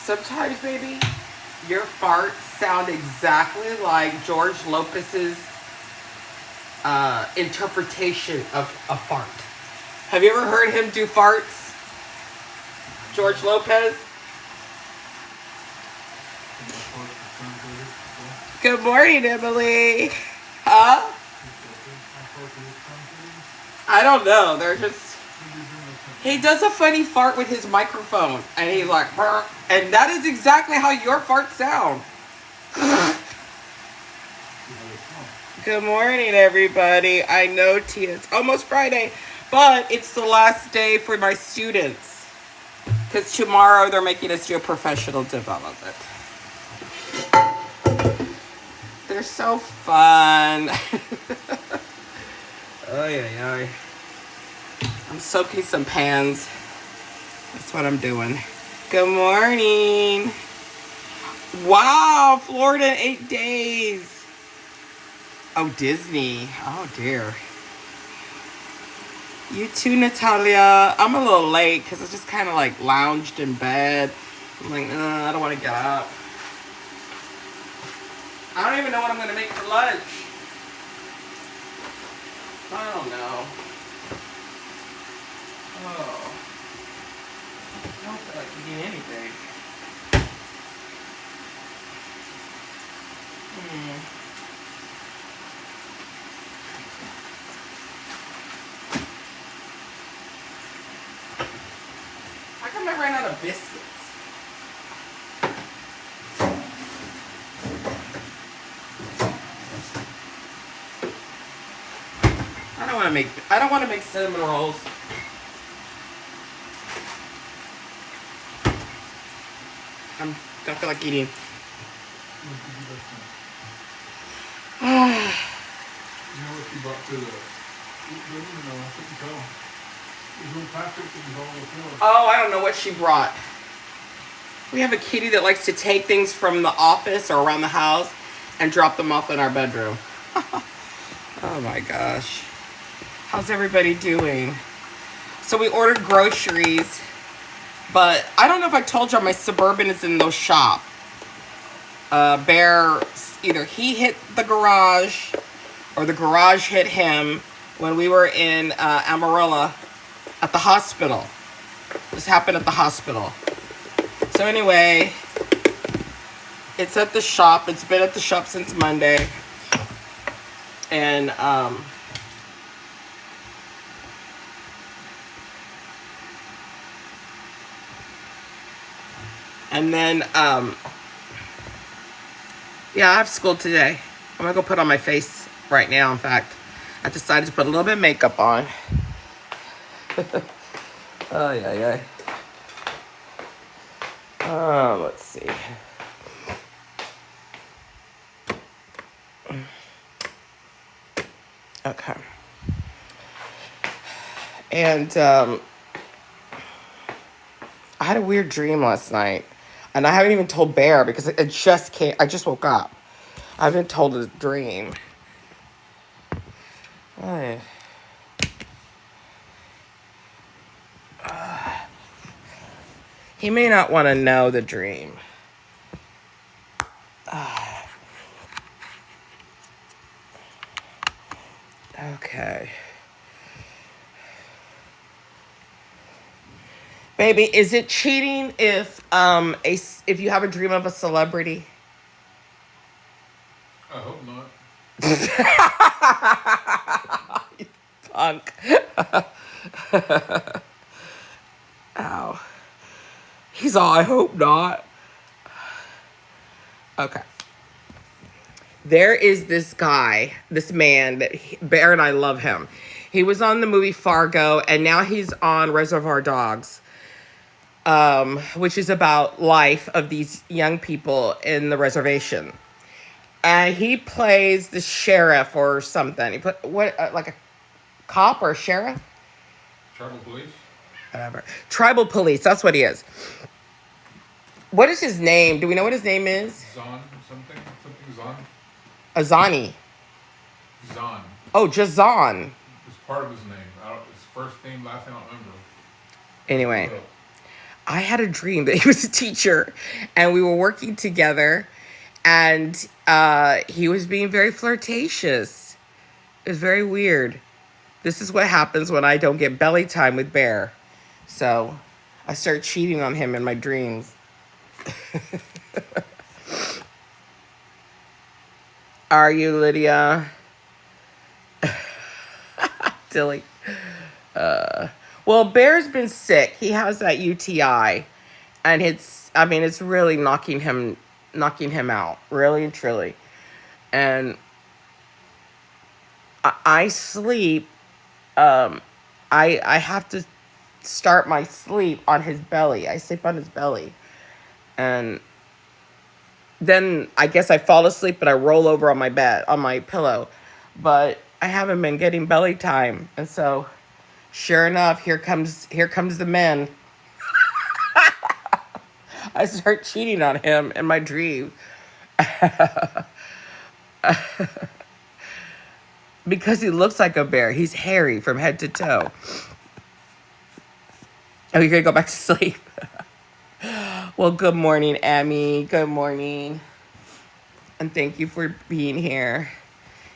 Sometimes, baby, your farts sound exactly like George Lopez's interpretation of a fart. Have you ever heard him do farts? George Lopez? Good morning, Emily. Huh? I don't know. They're just... He does a funny fart with his microphone. And he's like... Burr. And that is exactly how your farts sound. Good morning, everybody. I know, Tia, it's almost Friday, but it's the last day for my students. Because tomorrow they're making us do a professional development. They're so fun. Ay. I'm soaking some pans. That's what I'm doing. Good morning. Wow, Florida in 8 days. Oh, Disney. Oh, dear. You too, Natalia. I'm a little late because I just kind of like lounged in bed. I'm like, I don't want to get up. I don't even know what I'm going to make for lunch. I don't know. Oh. I don't feel like eating anything. How come I ran out of biscuits? I don't want to make cinnamon rolls. Don't feel like eating. You know what you brought to the... Oh, I don't know what she brought. We have a kitty that likes to take things from the office or around the house and drop them off in our bedroom. Oh my gosh. How's everybody doing? So we ordered groceries, but I don't know if I told y'all my Suburban is in the shop. Bear, either he hit the garage or the garage hit him when we were in Amarillo at the hospital. This happened at the hospital. So anyway, it's at the shop. It's been at the shop since Monday. And then yeah, I have school today. I'm gonna go put on my face right now. In fact, I decided to put a little bit of makeup on. Oh, yeah. Let's see. Okay. And I had a weird dream last night. And I haven't even told Bear because it just came. I just woke up. I haven't told a dream. He may not want to know the dream. Okay. Baby, is it cheating if you have a dream of a celebrity? I hope not. You punk. Ow. He's all, I hope not. Okay. There is this guy, this man, Bear and I love him. He was on the movie Fargo, and now he's on Reservoir Dogs, which is about life of these young people in the reservation. And he plays the sheriff or something. He put what like a cop or a sheriff? Tribal police. Whatever. Tribal police. That's what he is. What is his name? Do we know what his name is? Zon something. Something Zon. Azani. Zon. Oh, Jazan. It's part of his name. His first name, last name, I don't remember. Anyway, I had a dream that he was a teacher, and we were working together, and he was being very flirtatious. It was very weird. This is what happens when I don't get belly time with Bear. So I start cheating on him in my dreams. Are you, Lydia? Silly. Well, Bear's been sick. He has that UTI, and it's really knocking him out, really and truly. And I sleep. I have to start my sleep on his belly. I sleep on his belly, and then I guess I fall asleep and I roll over on my bed on my pillow, but I haven't been getting belly time, and so sure enough, here comes the men. I start cheating on him in my dream. Because he looks like a bear. He's hairy from head to toe. Oh, you're gonna go back to sleep. Well, good morning, Amy. Good morning. And thank you for being here.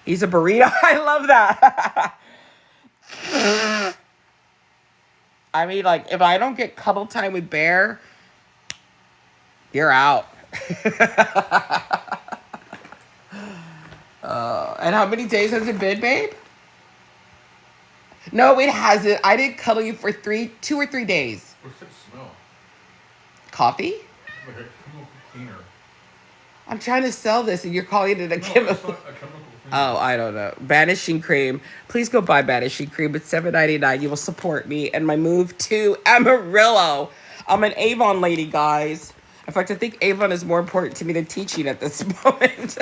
He's a burrito. I love that. I mean, like, if I don't get cuddle time with Bear, you're out. And how many days has it been, babe? No, it hasn't. I didn't cuddle you for 2 or 3 days. What's that smell? Coffee? Like a chemical cleaner. I'm trying to sell this and you're calling it a No, chemical. it's not a chemical cleaner. Oh, I don't know. Banishing cream. Please go buy banishing cream. It's $7.99. You will support me and my move to Amarillo. I'm an Avon lady, guys. In fact, I think Avon is more important to me than teaching at this moment.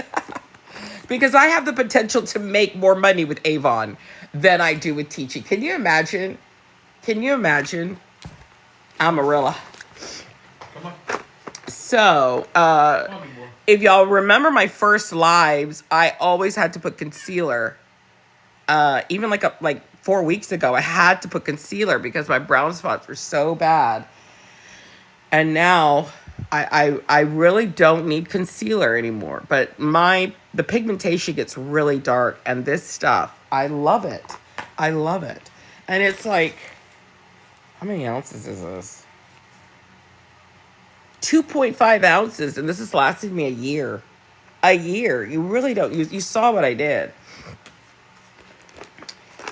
Because I have the potential to make more money with Avon than I do with teaching. Can you imagine? Can you imagine? Amarillo. Come on. So, if y'all remember my first lives, I always had to put concealer. Even like 4 weeks ago, I had to put concealer because my brown spots were so bad. And now I really don't need concealer anymore. But the pigmentation gets really dark, and this stuff, I love it. I love it. And it's like, how many ounces is this? 2.5 ounces, and this has lasted me a year. A year. You really don't. You saw what I did.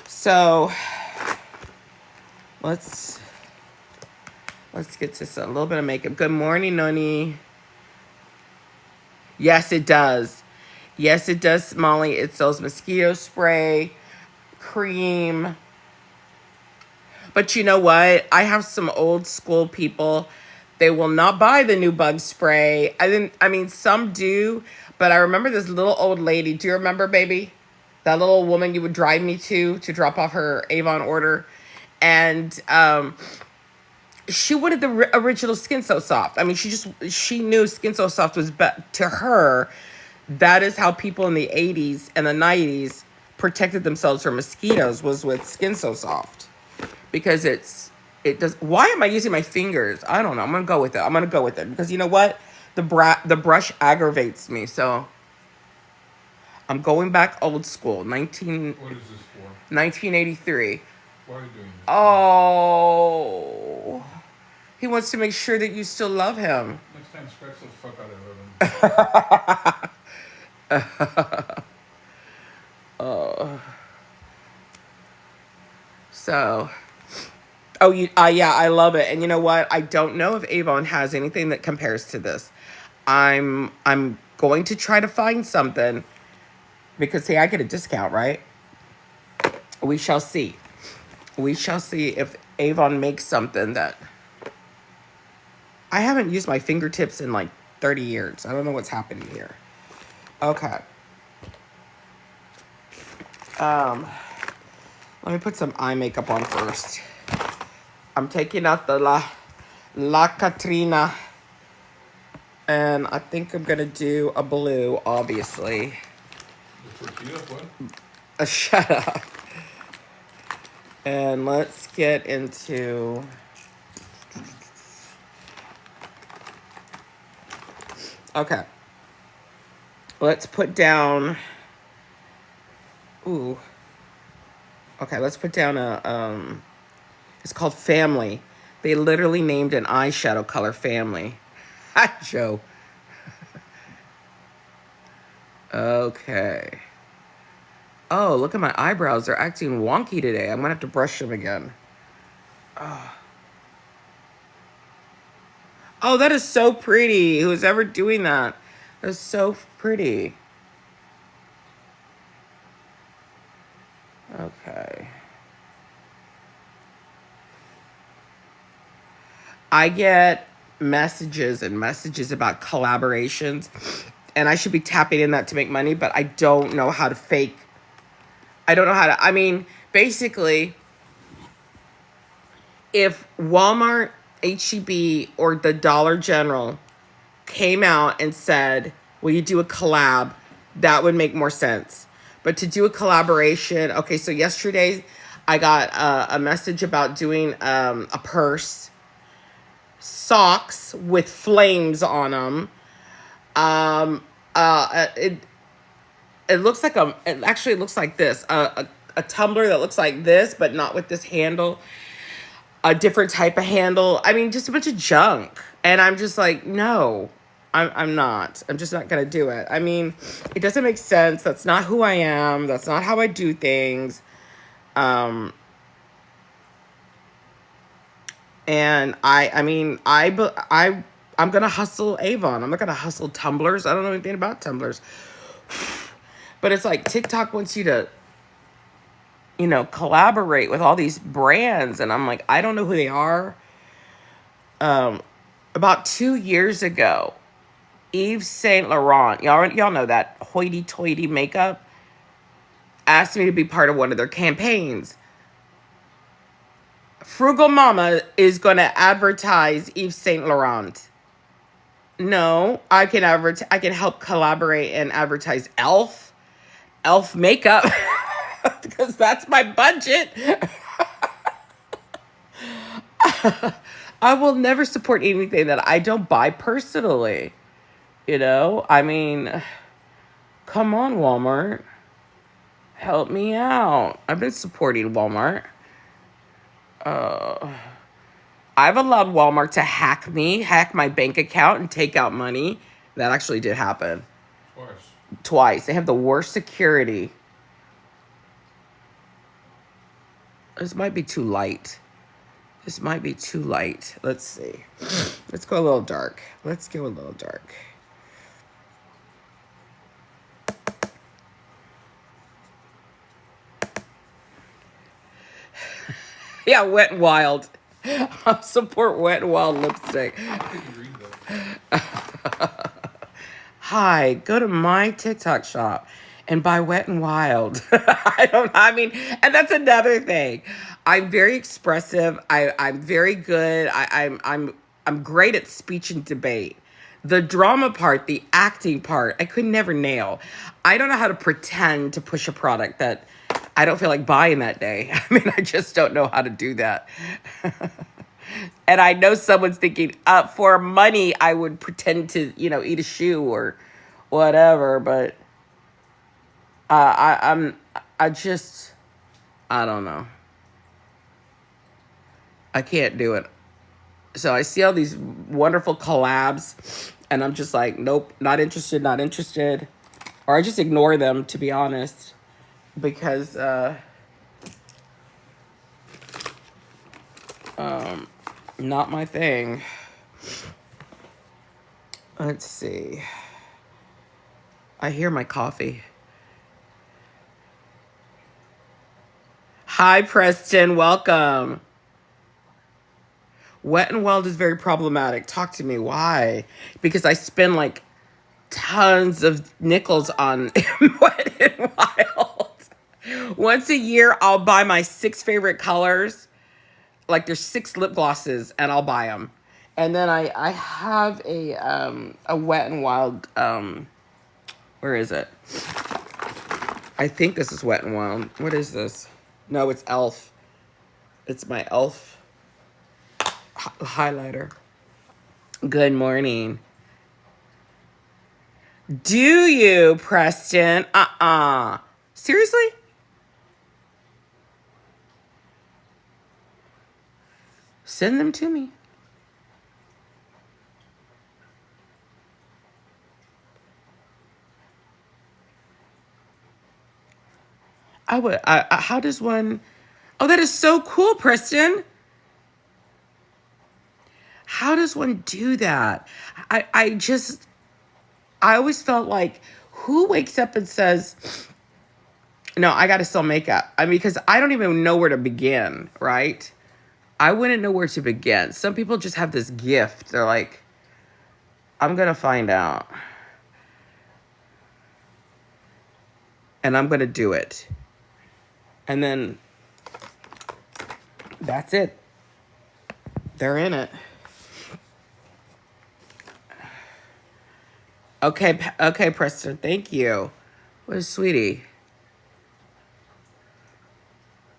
So, let's get to a little bit of makeup. Good morning, Noni. Yes, it does. Yes, it does, Molly. It sells mosquito spray, cream. But you know what? I have some old school people. They will not buy the new bug spray. I mean, some do, but I remember this little old lady. Do you remember, baby? That little woman you would drive me to drop off her Avon order. And she wanted the original Skin So Soft. I mean, she knew Skin So Soft was to her. That is how people in the 80s and the 90s protected themselves from mosquitoes, was with Skin So Soft. Because it does. Why am I using my fingers? I don't know. I'm going to go with it. Because you know what? The brush aggravates me. So I'm going back old school. What is this for? 1983. Why are you doing this? Oh. He wants to make sure that you still love him. Next time, scratch the fuck out of him. So, yeah, I love it. And you know what? I don't know if Avon has anything that compares to this. I'm going to try to find something because, see, I get a discount, right? We shall see. We shall see if Avon makes something that I haven't used my fingertips in like 30 years. I don't know what's happening here. Okay. Let me put some eye makeup on first. I'm taking out the La Katrina. And I think I'm going to do a blue, obviously. The tortilla, what? Shut up. And let's get into... Okay. Let's put down... Ooh. Okay, let's put down a... It's called Family. They literally named an eyeshadow color Family. Hi, Joe. Okay. Oh, look at my eyebrows. They're acting wonky today. I'm going to have to brush them again. Oh, that is so pretty. Who's ever doing that? That's so pretty. Okay. I get messages and messages about collaborations, and I should be tapping in that to make money, but I don't know how to fake. I don't know how to. I mean, basically, if Walmart, H-E-B, or the Dollar General came out and said, will you do a collab, that would make more sense. But to do a collaboration, okay, so yesterday I got a message about doing a purse, socks with flames on them. It looks like it actually looks like this, a tumbler that looks like this, but not with this handle, a different type of handle. I mean, just a bunch of junk. And I'm just like, no, I'm not. I'm just not going to do it. I mean, it doesn't make sense. That's not who I am. That's not how I do things. And I'm going to hustle Avon. I'm not going to hustle tumblers. I don't know anything about tumblers. But it's like TikTok wants you to, collaborate with all these brands. And I'm like, I don't know who they are. About 2 years ago, Yves Saint Laurent, y'all know that hoity-toity makeup, asked me to be part of one of their campaigns. Frugal Mama is going to advertise Yves Saint Laurent. No, I can help collaborate and advertise Elf makeup because that's my budget. I will never support anything that I don't buy personally. I mean, come on, Walmart. Help me out. I've been supporting Walmart. I've allowed Walmart to hack my bank account and take out money. That actually did happen. Twice. They have the worst security. This might be too light. Let's see. Let's go a little dark. Yeah, Wet n Wild. I'll support Wet n Wild lipstick. Hi, go to my TikTok shop and buy Wet n Wild. And that's another thing. I'm very expressive. I'm very good. I'm great at speech and debate. The drama part, the acting part, I could never nail. I don't know how to pretend to push a product that I don't feel like buying that day. I mean, I just don't know how to do that. And I know someone's thinking, for money, I would pretend to, eat a shoe or whatever. But I don't know. I can't do it. So I see all these wonderful collabs, and I'm just like, nope, not interested. Or I just ignore them, to be honest. Because, not my thing. Let's see. I hear my coffee. Hi, Preston. Welcome. Wet n Wild is very problematic. Talk to me. Why? Because I spend like tons of nickels on Wet n Wild. Once a year, I'll buy my 6 favorite colors. Like there's 6 lip glosses, and I'll buy them. And then I have a Wet n Wild. Where is it? I think this is Wet n Wild. What is this? No, it's Elf. It's my Elf highlighter. Good morning. Do you, Preston? Seriously? Send them to me. I would. How does one? Oh, that is so cool, Preston. How does one do that? I always felt like, who wakes up and says, no, I got to sell makeup? I mean, because I don't even know where to begin, right? I wouldn't know where to begin. Some people just have this gift. They're like, I'm going to find out. And I'm going to do it. And then that's it. They're in it. Okay, Preston. Thank you. What a sweetie.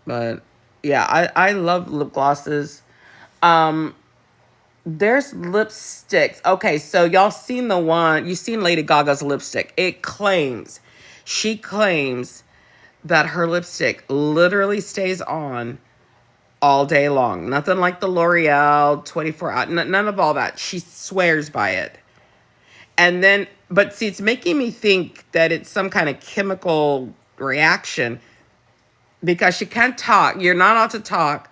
But yeah, I love lip glosses. There's lipsticks. Okay, so y'all seen the one, you seen Lady Gaga's lipstick. She claims that her lipstick literally stays on all day long. Nothing like the L'Oreal 24 hour, none of all that. She swears by it. And then, but see, it's making me think that it's some kind of chemical reaction, because she can't talk. You're not allowed to talk,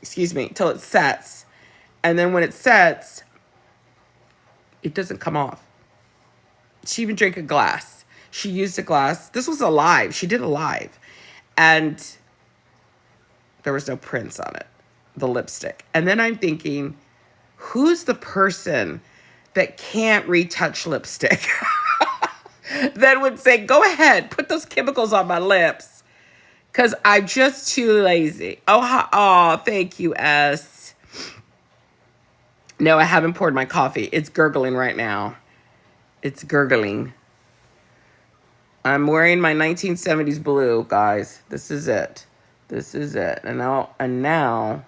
excuse me, till it sets. And then when it sets, it doesn't come off. She even drank a glass. She used a glass. This was a live. She did a live. And there was no prints on it, the lipstick. And then I'm thinking, who's the person that can't retouch lipstick? That would say, go ahead, put those chemicals on my lips, because I'm just too lazy. Oh, thank you, S. No, I haven't poured my coffee. It's gurgling right now. It's gurgling. I'm wearing my 1970s blue, guys. This is it. This is it. And now,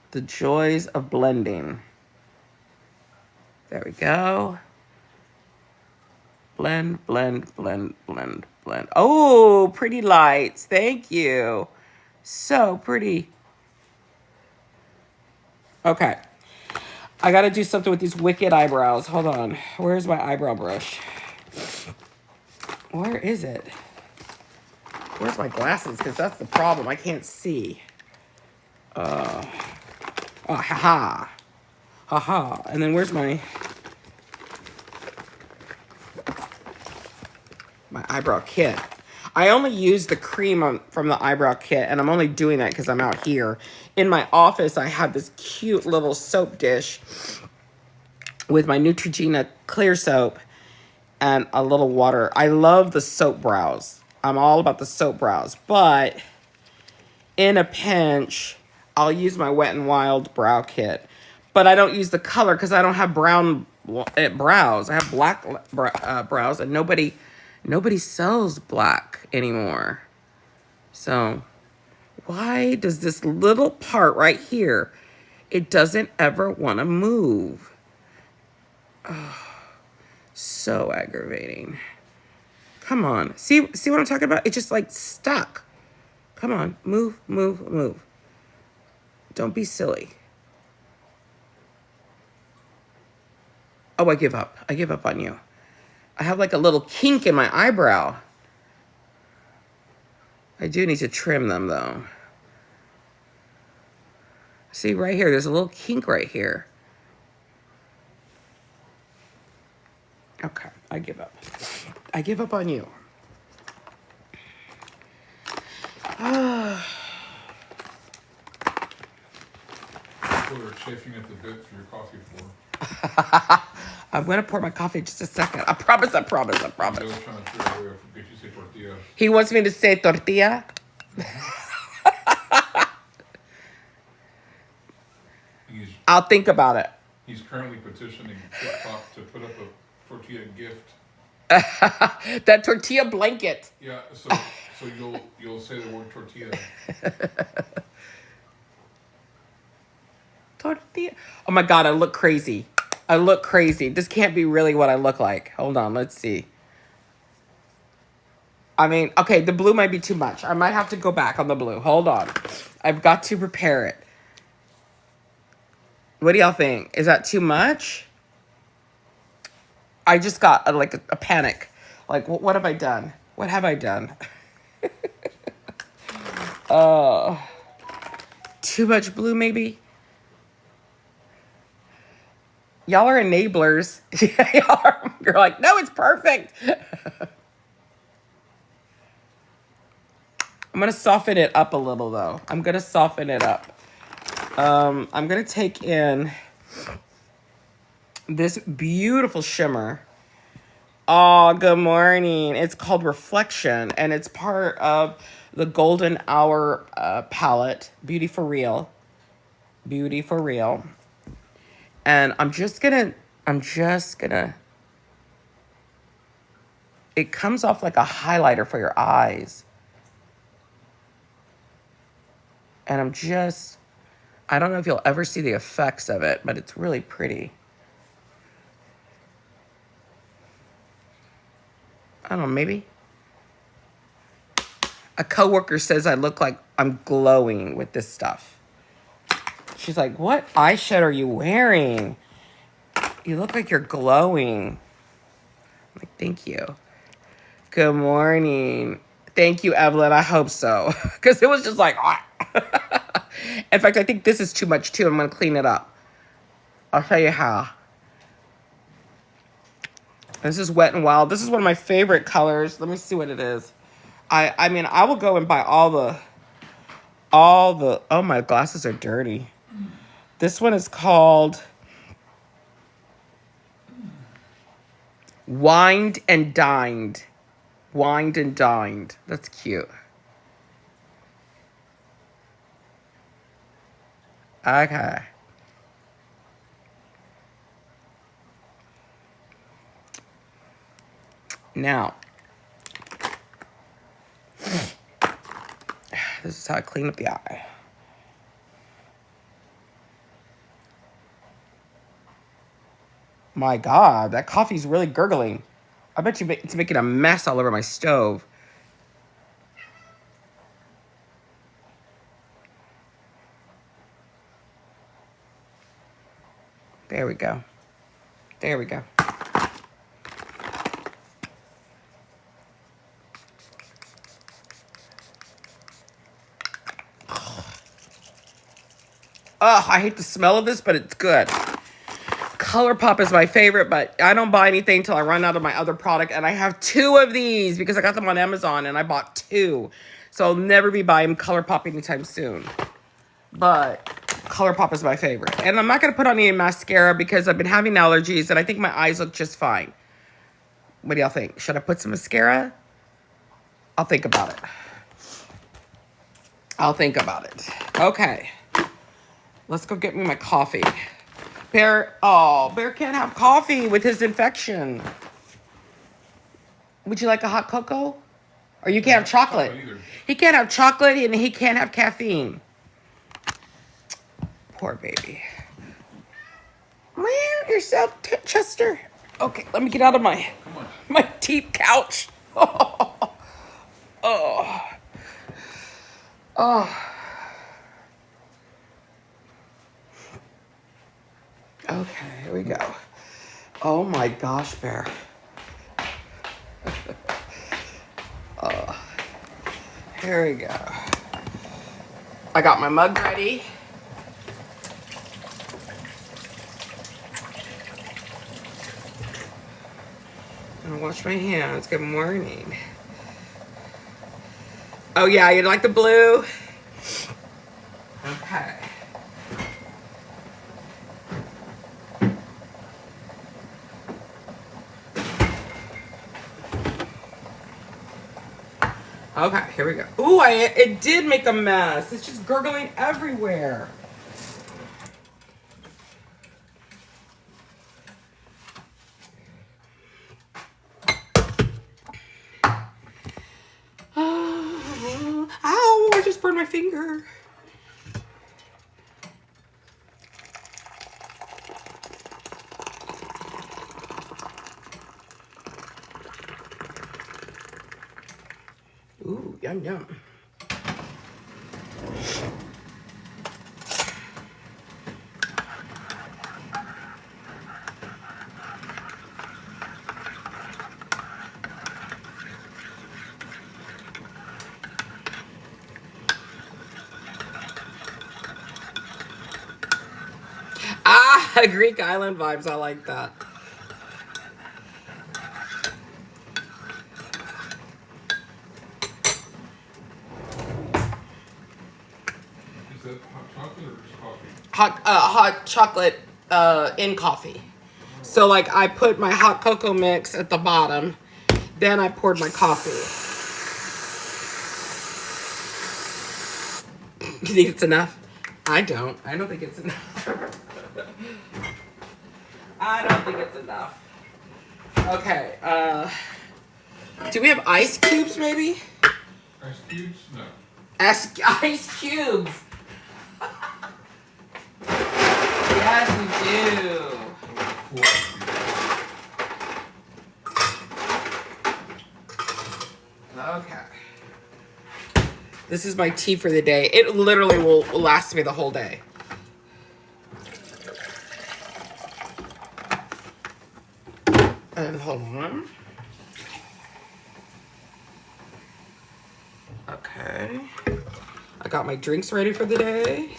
the joys of blending. There we go. Blend, blend, blend, blend, blend. Oh, pretty lights. Thank you. So pretty. Okay. I got to do something with these wicked eyebrows. Hold on. Where's my eyebrow brush? Where is it? Where's my glasses? Because that's the problem. I can't see. Oh, haha. Haha. And then where's my eyebrow kit? I only use the cream from the eyebrow kit, and I'm only doing that because I'm out here. In my office, I have this cute little soap dish with my Neutrogena clear soap and a little water. I love the soap brows. I'm all about the soap brows. But in a pinch, I'll use my Wet n Wild brow kit. But I don't use the color because I don't have brown brows. I have black brows, and nobody sells black anymore. So why does this little part right here, it doesn't ever want to move? Oh, so aggravating. Come on. See what I'm talking about? It's just like stuck. Come on. Move, move, move. Don't be silly. Oh, I give up. I give up on you. I have like a little kink in my eyebrow. I do need to trim them though. See right here, there's a little kink right here. Okay, I give up. I give up on you. People are chafing at the bit for your coffee pour. I'm gonna pour my coffee in just a second. I promise, I promise, I promise. Joe's trying to figure out a way to get you to say tortilla. He wants me to say tortilla. I'll think about it. He's currently petitioning TikTok to put up a tortilla gift. That tortilla blanket. Yeah, so you'll say the word tortilla. Tortilla. Oh my God, I look crazy. I look crazy. This can't be really what I look like. Hold on, let's see. I mean, okay, the blue might be too much. I might have to go back on the blue. Hold on. I've got to prepare it. What do y'all think? Is that too much? I just got a panic. Like, what have I done? What have I done? Too much blue, maybe? Y'all are enablers. You're like, no, it's perfect. I'm going to soften it up a little, though. I'm going to soften it up. I'm going to take in this beautiful shimmer. Oh, good morning. It's called Reflection, and it's part of the Golden Hour palette. Beauty for Real. Beauty for Real. And I'm just gonna, it comes off like a highlighter for your eyes. And I don't know if you'll ever see the effects of it, but it's really pretty. I don't know, maybe. A coworker says I look like I'm glowing with this stuff. She's like, what eyeshadow are you wearing? You look like you're glowing. I'm like, thank you. Good morning. Thank you, Evelyn. I hope so. Because it was just like, ah. In fact, I think this is too much too. I'm going to clean it up. I'll show you how. This is Wet n Wild. This is one of my favorite colors. Let me see what it is. I mean, I will go and buy all the, oh, my glasses are dirty. This one is called Wined and Dined. Wined and Dined. That's cute. Okay. Now, this is how I clean up the eye. My God, that coffee's really gurgling. I bet you it's making a mess all over my stove. There we go. There we go. Ugh, I hate the smell of this, but it's good. ColourPop is my favorite, but I don't buy anything until I run out of my other product. And I have 2 of these because I got them on Amazon and I bought 2. So I'll never be buying ColourPop anytime soon. But ColourPop is my favorite. And I'm not going to put on any mascara because I've been having allergies and I think my eyes look just fine. What do y'all think? Should I put some mascara? I'll think about it. I'll think about it. Okay. Let's go get me my coffee. Bear can't have coffee with his infection. Would you like a hot cocoa? Or you can't have chocolate. He can't have chocolate and he can't have caffeine. Poor baby. Man, you're so Chester. Okay, let me get out of my deep couch. Oh. Okay, here we go. Oh my gosh, Bear. Here we go. I got my mug ready. I'm gonna wash my hands. Good morning. Oh yeah, you like the blue? Okay. Okay, here we go. Ooh, it did make a mess. It's just gurgling everywhere. Ow, I just burned my finger. Ooh, yum, yum. Ah, Greek island vibes. I like that. Is that hot chocolate or just coffee? Hot chocolate in coffee. So like I put my hot cocoa mix at the bottom, then I poured my coffee. You think it's enough? I don't. I don't think it's enough. I don't think it's enough. Okay. Do we have ice cubes maybe? Ice cubes? No. Ice cubes. Yes, we do. Four ice cubes. Okay. This is my tea for the day. It literally will last me the whole day. And hold on. Okay. I got my drinks ready for the day.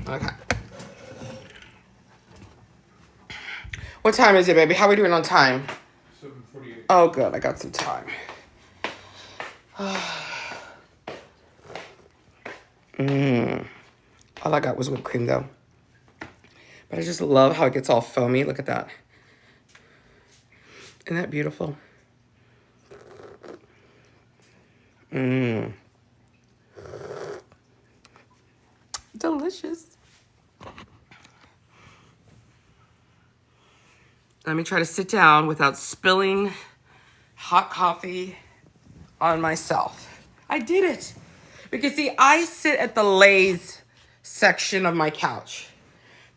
Okay. What time is it, baby? How are we doing on time? 7:48. Oh, good. I got some time. All I got was whipped cream, though. But I just love how it gets all foamy. Look at that. Isn't that beautiful? Delicious. Let me try to sit down without spilling hot coffee on myself. I did it. Because see, I sit at the Lay's section of my couch.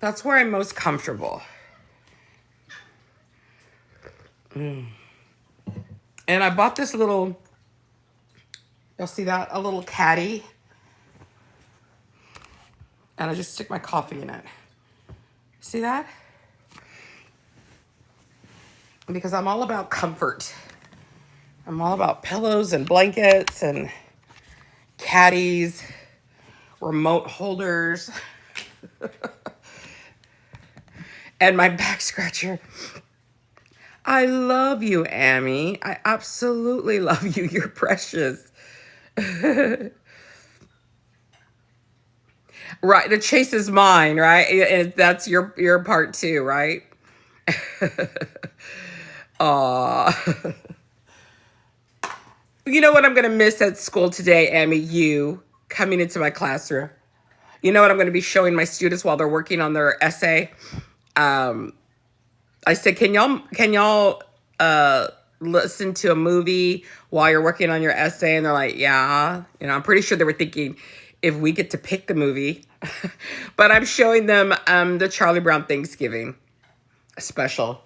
That's where I'm most comfortable. And I bought this little, you'll see that? A little caddy. And I just stick my coffee in it. See that? Because I'm all about comfort. I'm all about pillows and blankets and caddies, remote holders, and my back scratcher. I love you, Amy. I absolutely love you. You're precious. Right, the chase is mine, right? And that's your part too, right? Aw. You know what I'm going to miss at school today, Amy? You coming into my classroom. You know what I'm going to be showing my students while they're working on their essay? I said, can y'all listen to a movie while you're working on your essay? And they're like, yeah. You know, I'm pretty sure they were thinking if we get to pick the movie. But I'm showing them the Charlie Brown Thanksgiving special.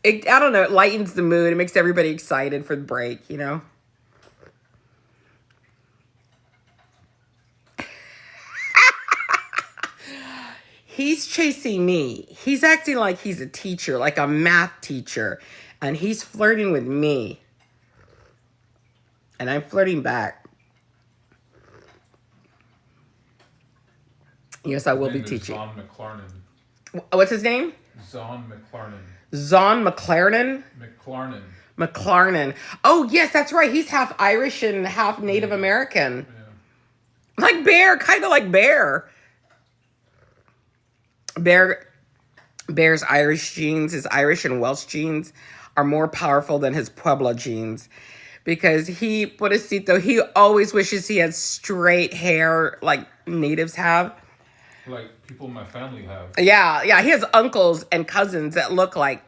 I don't know, it lightens the mood. It makes everybody excited for the break, you know? He's chasing me. He's acting like he's a teacher, like a math teacher. And he's flirting with me. And I'm flirting back. Yes, I will be teaching. Zon McClarnon. What's his name? Zon McClarnon. Zon McClarnon? McClarnon. McClarnon. Oh, yes, that's right. He's half Irish and half Native American. Yeah. Like Bear, kind of like Bear. Bear Bear's Irish genes, his Irish and Welsh genes, are more powerful than his Pueblo genes. Because he, Pobrecito, he always wishes he had straight hair like natives have. Like people in my family have. Yeah, yeah, he has uncles and cousins that look like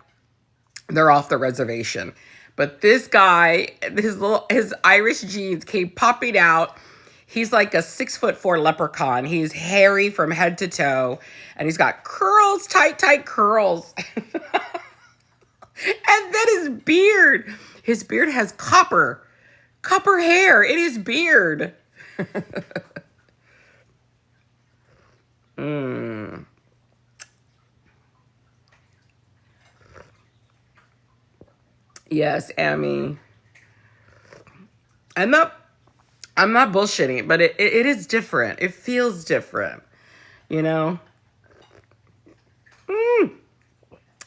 they're off the reservation. But this guy, his Irish genes came popping out. He's like a 6'4" leprechaun. He's hairy from head to toe, and he's got curls, tight curls. And then his beard has copper hair in his beard. Yes, Amy. I'm not bullshitting, but it is different. It feels different, you know?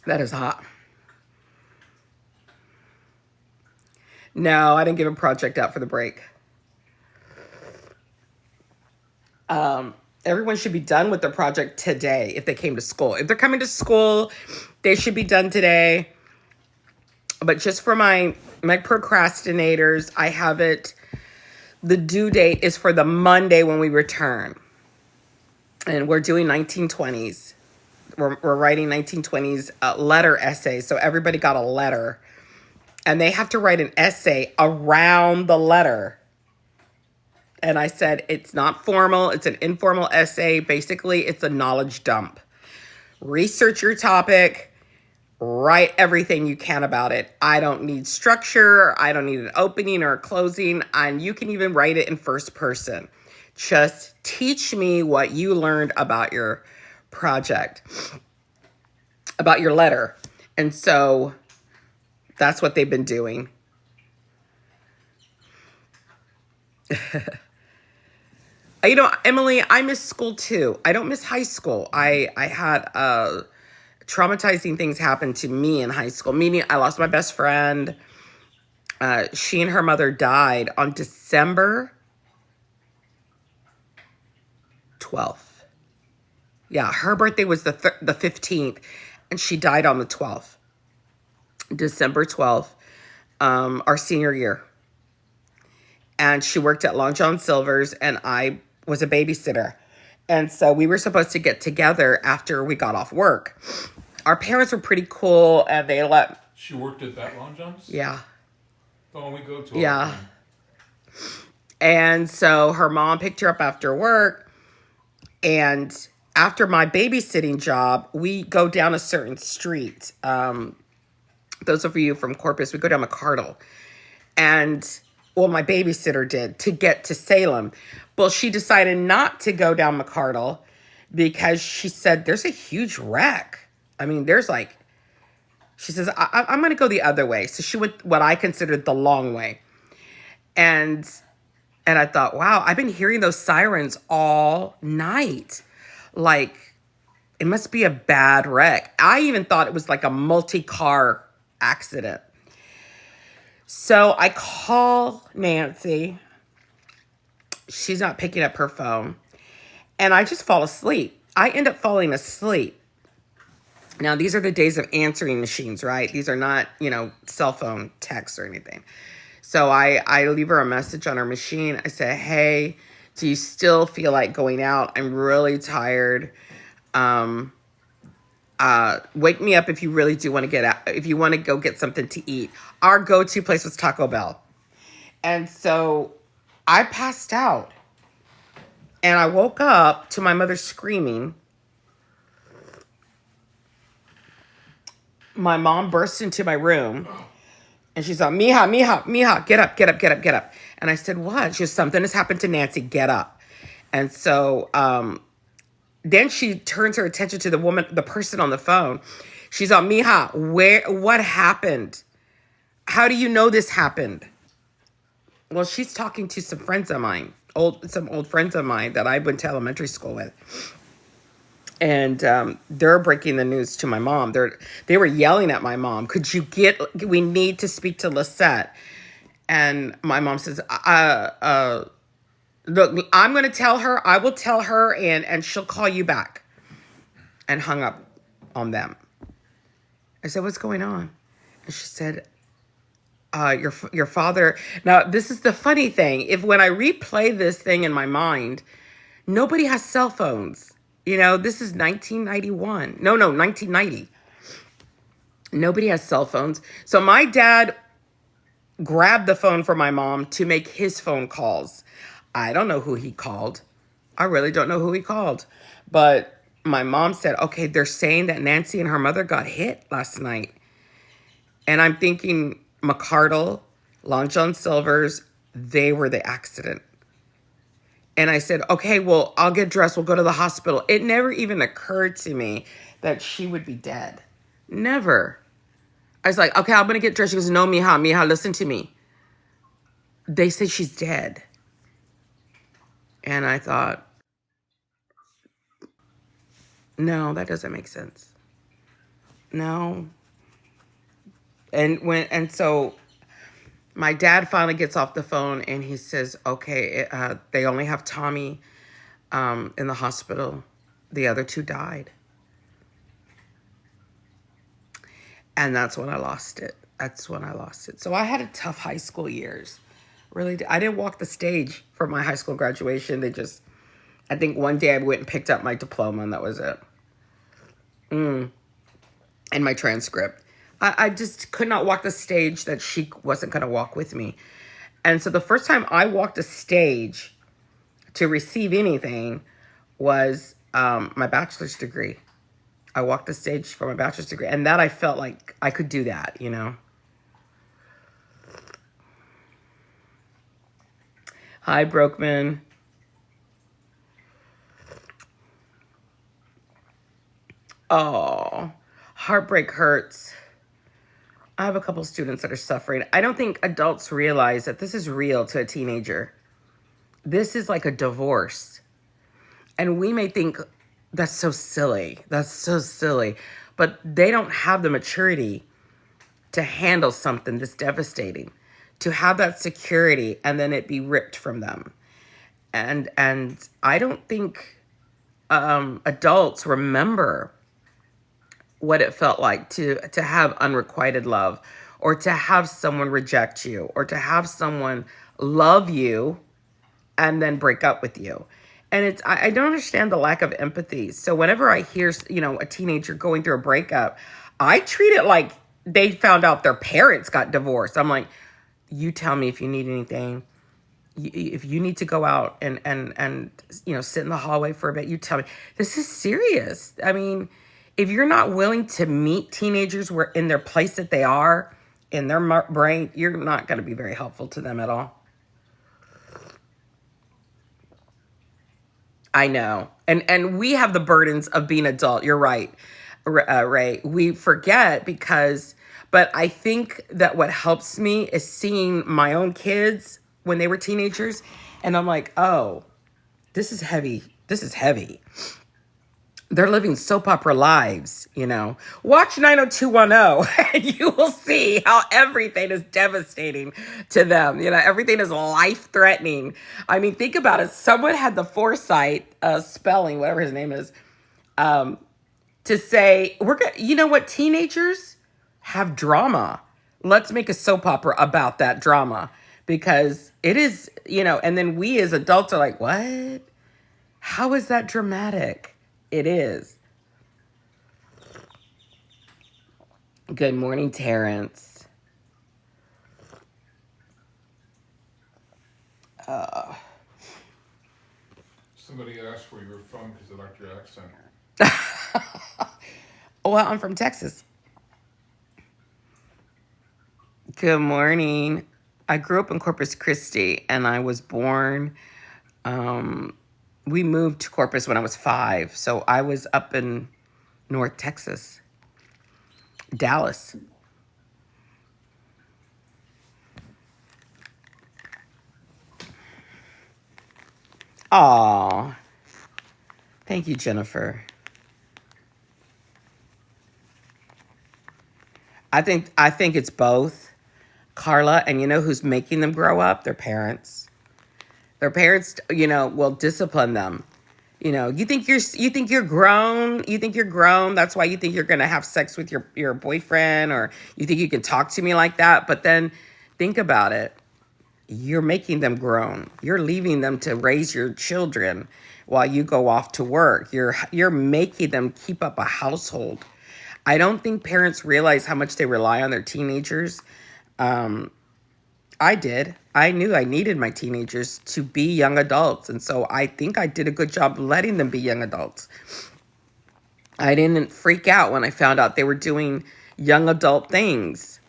That is hot. No, I didn't give a project out for the break. Everyone should be done with their project today if they came to school. If they're coming to school, they should be done today. But just for my procrastinators, I have it. The due date is for the Monday when we return. And we're doing 1920s. We're writing 1920s letter essays. So everybody got a letter. And they have to write an essay around the letter. And I said, it's not formal. It's an informal essay. Basically, it's a knowledge dump. Research your topic. Write everything you can about it. I don't need structure. I don't need an opening or a closing. And you can even write it in first person. Just teach me what you learned about your project, about your letter. And so that's what they've been doing. You know, Emily, I miss school too. I don't miss high school. I had traumatizing things happen to me in high school. Meaning, I lost my best friend. She and her mother died on December 12th. Yeah, her birthday was the 15th, and she died on the 12th. December 12th, our senior year. And she worked at Long John Silver's, and I was a babysitter. And so we were supposed to get together after we got off work. Our parents were pretty cool, and they let... She worked at that Long John's? Yeah. The one we go to. Yeah. And so her mom picked her up after work. And after my babysitting job, we go down a certain street. Those of you from Corpus, we go down McCardle. And, well, my babysitter did to get to Salem. Well, she decided not to go down McCardle because she said, there's a huge wreck. I mean, there's like, she says, I'm going to go the other way. So she went what I considered the long way. And I thought, wow, I've been hearing those sirens all night. Like, it must be a bad wreck. I even thought it was like a multi-car accident. So I call Nancy. She's not picking up her phone. And I just fall asleep. I end up falling asleep. Now, these are the days of answering machines, right? These are not, cell phone texts or anything. So I leave her a message on her machine. I say, hey, do you still feel like going out? I'm really tired. Wake me up if you really do want to get out, if you want to go get something to eat. Our go-to place was Taco Bell. And so I passed out. And I woke up to my mother screaming. My mom burst into my room. And she's like, Mija, get up. And I said, what? She said, something has happened to Nancy, get up. And so then she turns her attention to the person on the phone. She's like, Mija, what happened? How do you know this happened? Well, she's talking to some friends of mine, some old friends of mine that I went to elementary school with. And they're breaking the news to my mom. They were yelling at my mom. We need to speak to Lisette. And my mom says, look, I'm going to tell her. I will tell her and she'll call you back. And hung up. on them. I said, what's going on? And she said, your father. Now, this is the funny thing. If when I replay this thing in my mind, nobody has cell phones. You know, this is 1991. No, 1990. Nobody has cell phones. So my dad grabbed the phone from my mom to make his phone calls. I don't know who he called. I really don't know who he called. But my mom said, okay, they're saying that Nancy and her mother got hit last night. And I'm thinking McCardle, Long John Silver's, they were the accident. And I said, okay, well, I'll get dressed. We'll go to the hospital. It never even occurred to me that she would be dead. Never. I was like, okay, I'm going to get dressed. She goes, no, Mija, listen to me. They say she's dead. And I thought, no, that doesn't make sense. No. And so my dad finally gets off the phone and he says, okay, they only have Tommy in the hospital. The other two died. And that's when I lost it. So I had a tough high school years. Really, I didn't walk the stage for my high school graduation. I think one day I went and picked up my diploma and that was it. And my transcript. I just could not walk the stage that she wasn't going to walk with me. And so the first time I walked a stage to receive anything was my bachelor's degree. I walked the stage for my bachelor's degree. And that I felt like I could do that, you know. Hi, Brokeman. Oh, heartbreak hurts. I have a couple students that are suffering. I don't think adults realize that this is real to a teenager. This is like a divorce. And we may think that's so silly. But they don't have the maturity to handle something this devastating, to have that security and then it be ripped from them. And I don't think adults remember what it felt like to have unrequited love, or to have someone reject you, or to have someone love you and then break up with you. And I don't understand the lack of empathy. So whenever I hear, you know, a teenager going through a breakup, I treat it like they found out their parents got divorced. I'm like, you tell me if you need anything. If you need to go out and you know, sit in the hallway for a bit, you tell me. This is serious. I mean, if you're not willing to meet teenagers where in their place that they are, in their brain, you're not going to be very helpful to them at all. I know. And we have the burdens of being adult. You're right, Ray. We forget but I think that what helps me is seeing my own kids when they were teenagers. And I'm like, oh, this is heavy. They're living soap opera lives, you know. Watch 90210 and you will see how everything is devastating to them. You know, everything is life-threatening. I mean, think about it. Someone had the foresight, Spelling, whatever his name is, to say, you know what, teenagers have drama. Let's make a soap opera about that drama. Because it is, you know, and then we as adults are like, what? How is that dramatic? It is. Good morning, Terrence. Somebody asked where you were from because they liked your accent. Well, I'm from Texas. Good morning. I grew up in Corpus Christi, and I was born... we moved to Corpus when I was 5, so I was up in North Texas, Dallas. Aw, thank you, Jennifer. I think it's both, Carla, and you know who's making them grow up? Their parents. Their parents, you know, will discipline them. You think you're grown. You think you're grown. That's why you think you're gonna have sex with your boyfriend, or you think you can talk to me like that. But then think about it. You're making them grown. You're leaving them to raise your children while you go off to work. You're making them keep up a household. I don't think parents realize how much they rely on their teenagers. I did. I knew I needed my teenagers to be young adults. And so I think I did a good job letting them be young adults. I didn't freak out when I found out they were doing young adult things.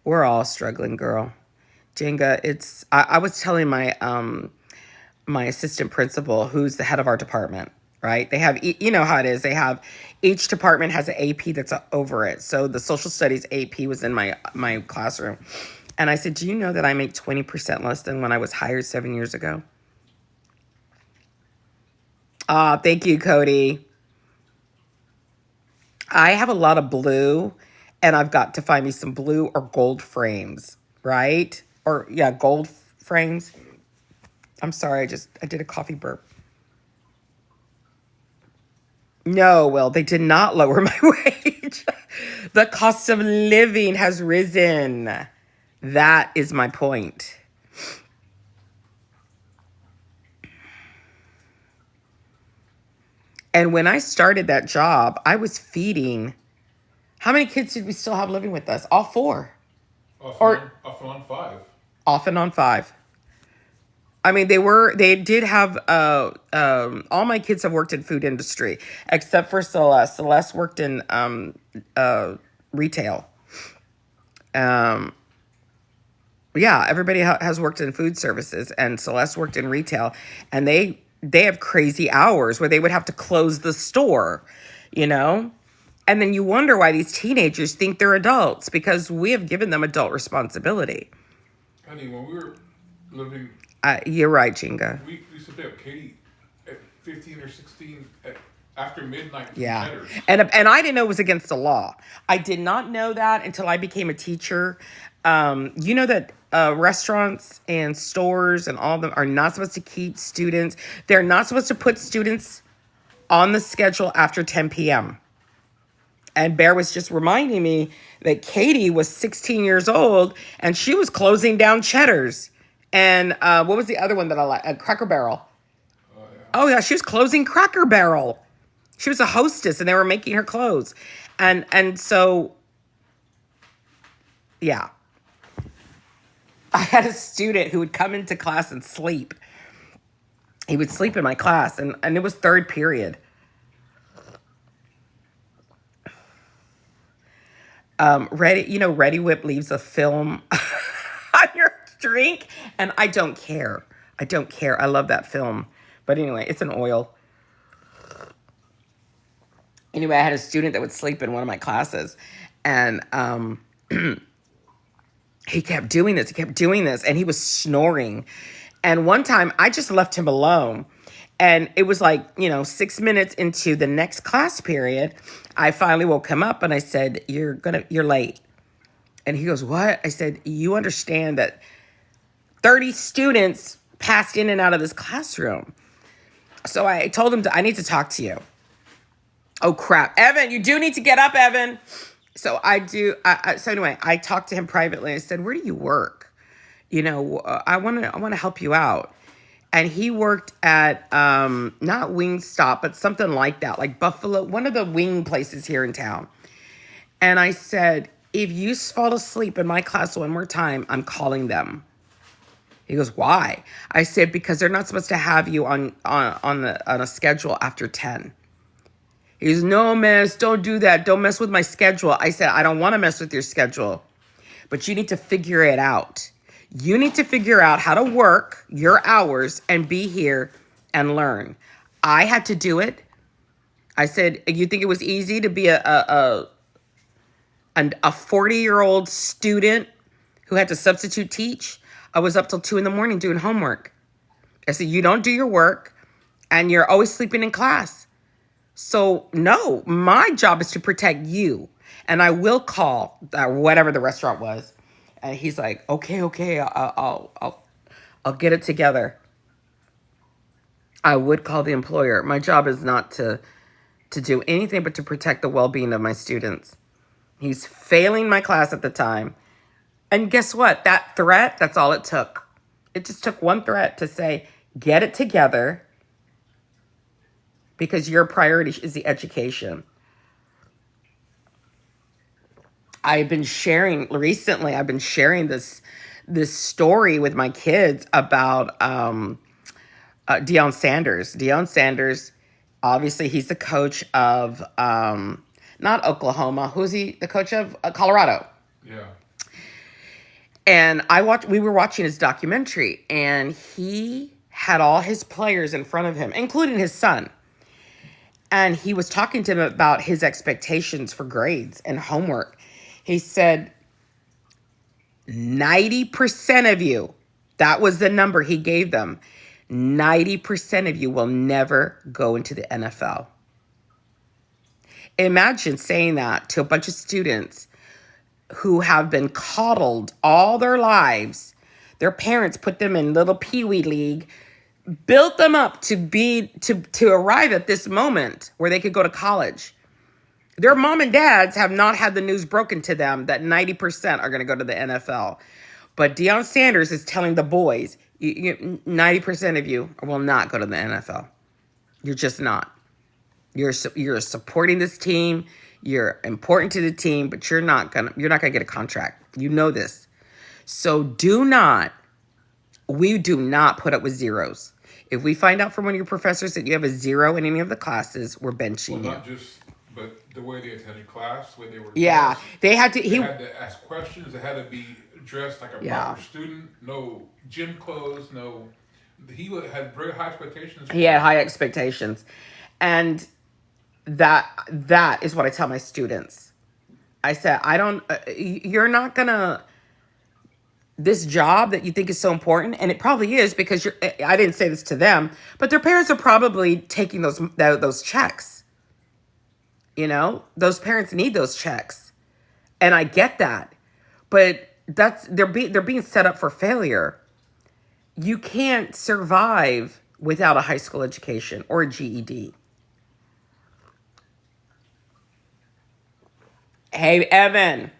We're all struggling, girl. Jenga, I was telling my assistant principal, who's the head of our department, right? They have, you know how it is. They have, each department has an AP that's over it. So the social studies AP was in my classroom. And I said, do you know that I make 20% less than when I was hired 7 years ago? Thank you, Cody. I have a lot of blue, and I've got to find me some blue or gold frames, right? Or, yeah, gold frames. I'm sorry, I did a coffee burp. No, Will, they did not lower my wage. The cost of living has risen. That is my point. And when I started that job, I was feeding. How many kids did we still have living with us? All four. Off and on 5. Off and on 5. I mean, they did have, all my kids have worked in food industry, except for Celeste. Celeste worked in retail. Yeah, everybody has worked in food services, and Celeste worked in retail, and they have crazy hours where they would have to close the store, you know? And then you wonder why these teenagers think they're adults, because we have given them adult responsibility. Honey, when we were living... You're right, Jinga. We used to pick up Katie at 15 or 16 after midnight. Yeah. And I didn't know it was against the law. I did not know that until I became a teacher. You know that restaurants and stores and all of them are not supposed to keep students. They're not supposed to put students on the schedule after 10 p.m. And Bear was just reminding me that Katie was 16 years old and she was closing down Cheddar's. And what was the other one that I like? Cracker Barrel. Oh, yeah. Oh, yeah. She was closing Cracker Barrel. She was a hostess and they were making her close. And so, yeah. I had a student who would come into class and sleep. He would sleep in my class, and it was third period. Ready Whip leaves a film on your drink, and I don't care. I don't care. I love that film. But anyway, it's an oil. Anyway, I had a student that would sleep in one of my classes, and he kept doing this. And he was snoring. And one time, I just left him alone. And it was like, 6 minutes into the next class period, I finally woke him up and I said, you're late. And he goes, what? I said, you understand that 30 students passed in and out of this classroom. So I told him, I need to talk to you. Oh, crap. Evan, you do need to get up, Evan. So I do. So anyway, I talked to him privately. I said, where do you work? I want to help you out. And he worked at, not Wingstop, but something like that, like Buffalo, one of the wing places here in town. And I said, if you fall asleep in my class one more time, I'm calling them. He goes, why? I said, because they're not supposed to have you on a schedule after 10. He goes, no, miss, don't do that. Don't mess with my schedule. I said, I don't want to mess with your schedule, but you need to figure it out. You need to figure out how to work your hours and be here and learn. I had to do it. I said, you think it was easy to be a 40-year-old student who had to substitute teach? I was up till 2 a.m. doing homework. I said, you don't do your work and you're always sleeping in class. So no, my job is to protect you. And I will call whatever the restaurant was. And he's like, okay, I'll get it together. I would call the employer. My job is not to do anything but to protect the well-being of my students. He's failing my class at the time. And guess what? That threat, that's all it took. It just took one threat to say, get it together because your priority is the education. I've been sharing this story with my kids about Deion Sanders. Deion Sanders, obviously, he's the coach of not Oklahoma. Who's he? The coach of Colorado. Yeah. And we were watching his documentary, and he had all his players in front of him, including his son. And he was talking to him about his expectations for grades and homework. He said, 90% of you, that was the number he gave them. 90% of you will never go into the NFL. Imagine saying that to a bunch of students who have been coddled all their lives. Their parents put them in little peewee league, built them up to arrive at this moment where they could go to college. Their mom and dads have not had the news broken to them that 90% are going to go to the NFL. But Deion Sanders is telling the boys, 90% of you will not go to the NFL. You're just not. You're supporting this team. You're important to the team, but you're not gonna get a contract. You know this. So we do not put up with zeros. If we find out from one of your professors that you have a zero in any of the classes, we're benching you. Not just, but the way they attended class, the way they were dressed, they had to. They had to ask questions. They had to be dressed like a proper student. No gym clothes. No. He had very high expectations. He had high expectations, and that is what I tell my students. I said, you're not gonna, this job that you think is so important, and it probably is because I didn't say this to them, but their parents are probably taking those checks. Those parents need those checks. And I get that, but they're being set up for failure. You can't survive without a high school education or a GED. Hey, Evan.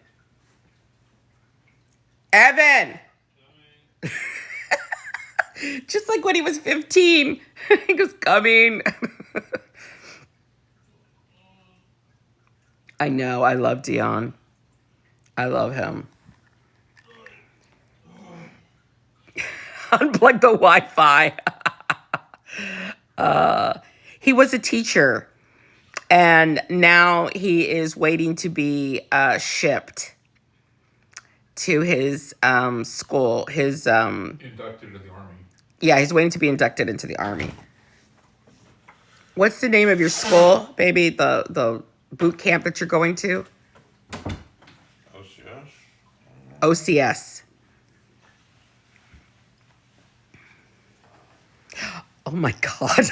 Just like when he was 15. He was coming. I know. I love Deion. I love him. Unplug the Wi-Fi. He was a teacher. And now he is waiting to be shipped to his school. Inducted into the Army. Yeah, he's waiting to be inducted into the Army. What's the name of your school, baby? The boot camp that you're going to? OCS. Oh my God.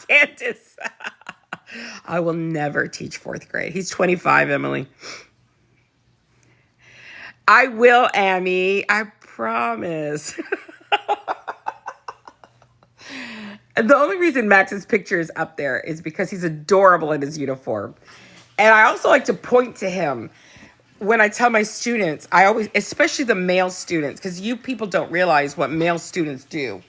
Candace. I will never teach 4th grade. He's 25, Emily. I will, Amy. I promise. The only reason Max's picture is up there is because he's adorable in his uniform. And I also like to point to him when I tell my students, especially the male students, because you people don't realize what male students do.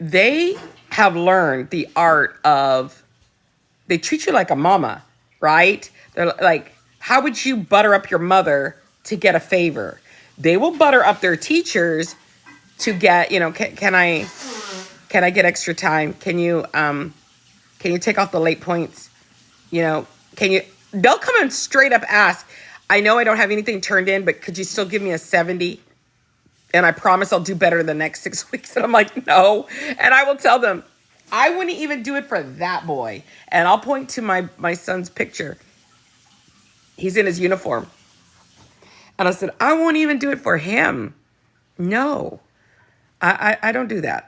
They have learned the art of, they treat you like a mama, right? They're like, how would you butter up your mother to get a favor? They will butter up their teachers to get, can I get extra time? Can you take off the late points? They'll come and straight up ask, I know I don't have anything turned in, but could you still give me a 70? And I promise I'll do better the next 6 weeks. And I'm like, no. And I will tell them, I wouldn't even do it for that boy. And I'll point to my son's picture. He's in his uniform. And I said, I won't even do it for him. No, I don't do that.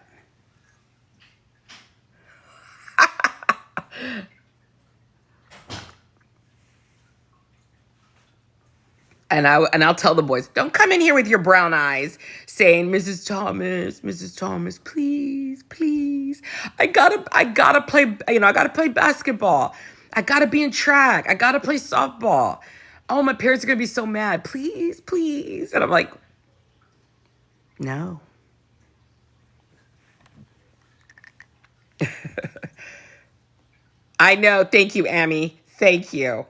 And I'll tell the boys, don't come in here with your brown eyes saying, Mrs. Thomas, please, please. I gotta play, I gotta play basketball. I gotta be in track. I gotta play softball. Oh, my parents are gonna be so mad. Please, please. And I'm like, no. I know. Thank you, Amy. Thank you.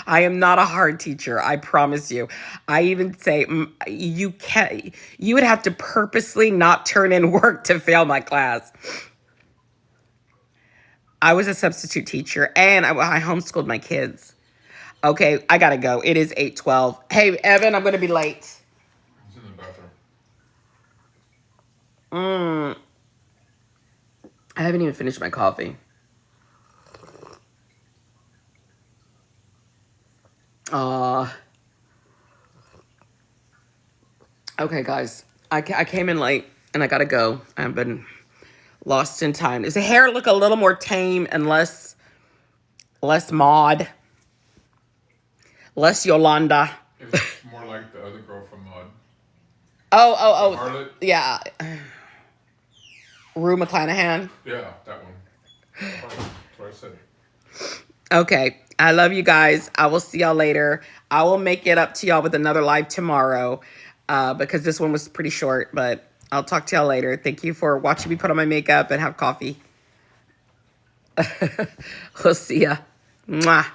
I am not a hard teacher. I promise you. I even say you would have to purposely not turn in work to fail my class. I was a substitute teacher and I homeschooled my kids. Okay, I gotta go. It is 8:12. Hey, Evan, I'm gonna be late. He's in the bathroom. I haven't even finished my coffee. Okay, guys. I came in late and I gotta go. I've been lost in time. Does the hair look a little more tame and less Maud? Less Yolanda? It looks more like the other girl from Maud. Oh. Harlot? Yeah. Rue McClanahan? Yeah, that one. Harlot. That's what I said. Okay. I love you guys. I will see y'all later. I will make it up to y'all with another live tomorrow because this one was pretty short, but I'll talk to y'all later. Thank you for watching me put on my makeup and have coffee. We'll see ya. Mwah.